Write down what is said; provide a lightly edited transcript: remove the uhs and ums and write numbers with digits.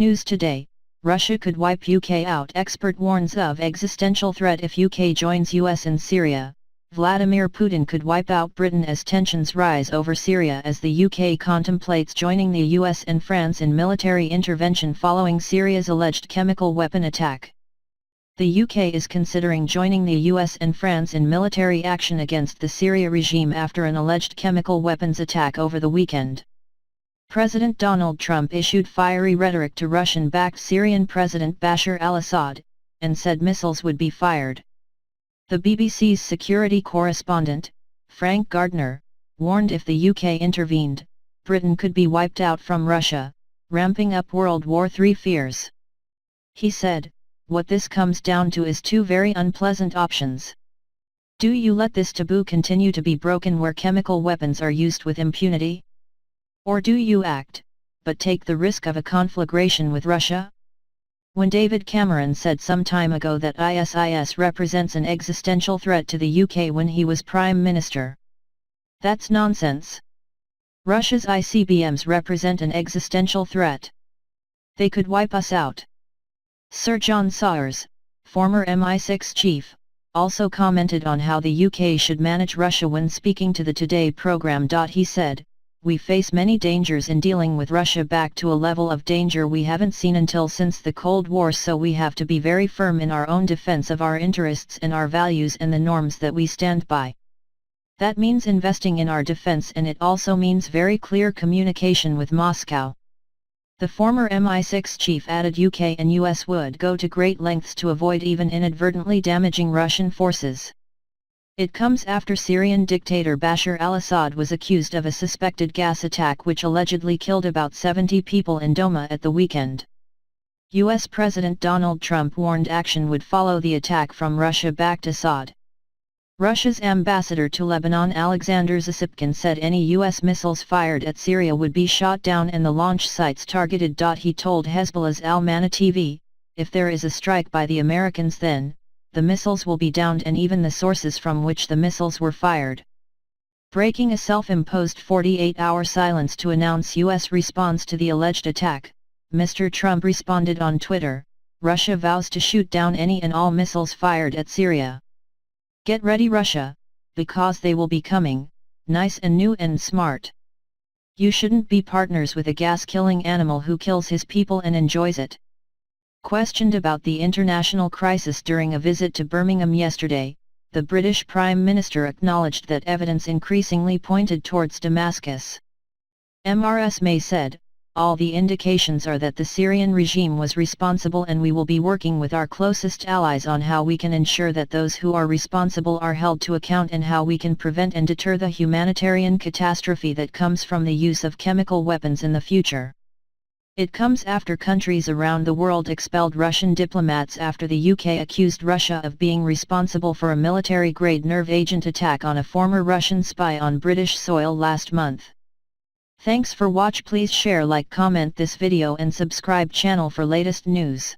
News today, Russia could wipe UK out. Expert warns of existential threat if UK joins US in Syria. Vladimir Putin could wipe out Britain as tensions rise over Syria as the UK contemplates joining the US and France in military intervention following Syria's alleged chemical weapon attack. The UK is considering joining the US and France in military action against the Syria regime after an alleged chemical weapons attack over the weekend. President Donald Trump issued fiery rhetoric to Russian-backed Syrian President Bashar al-Assad, and said missiles would be fired. The BBC's security correspondent, Frank Gardner, warned if the UK intervened, Britain could be wiped out from Russia, ramping up World War III fears. He said, "What this comes down to is two very unpleasant options. Do you let this taboo continue to be broken where chemical weapons are used with impunity? Or do you act, but take the risk of a conflagration with Russia?" When David Cameron said some time ago that ISIS represents an existential threat to the UK when he was Prime Minister. That's nonsense. Russia's ICBMs represent an existential threat. They could wipe us out. Sir John Sawers, former MI6 chief, also commented on how the UK should manage Russia when speaking to the Today programme. He said, "We face many dangers in dealing with Russia, back to a level of danger we haven't seen until since the Cold War, so we have to be very firm in our own defence of our interests and our values and the norms that we stand by. That means investing in our defence, and it also means very clear communication with Moscow." The former MI6 chief added UK and US would go to great lengths to avoid even inadvertently damaging Russian forces. It comes after Syrian dictator Bashar al-Assad was accused of a suspected gas attack which allegedly killed about 70 people in Douma at the weekend. US President Donald Trump warned action would follow the attack from Russia-backed Assad. Russia's ambassador to Lebanon Alexander Zasypkin said any US missiles fired at Syria would be shot down and the launch sites targeted. He told Hezbollah's Al-Mana TV, "If there is a strike by the Americans, then the missiles will be downed and even the sources from which the missiles were fired." Breaking a self-imposed 48-hour silence to announce US response to the alleged attack, Mr. Trump responded on Twitter, "Russia vows to shoot down any and all missiles fired at Syria. Get ready, Russia, because they will be coming, nice and new and smart. You shouldn't be partners with a gas-killing animal who kills his people and enjoys it." Questioned about the international crisis during a visit to Birmingham yesterday, the British Prime Minister acknowledged that evidence increasingly pointed towards Damascus. Mrs May said, "All the indications are that the Syrian regime was responsible, and we will be working with our closest allies on how we can ensure that those who are responsible are held to account and how we can prevent and deter the humanitarian catastrophe that comes from the use of chemical weapons in the future." It comes after countries around the world expelled Russian diplomats after the UK accused Russia of being responsible for a military-grade nerve agent attack on a former Russian spy on British soil last month. Thanks for watch. Please share, like, comment this video and subscribe channel for latest news.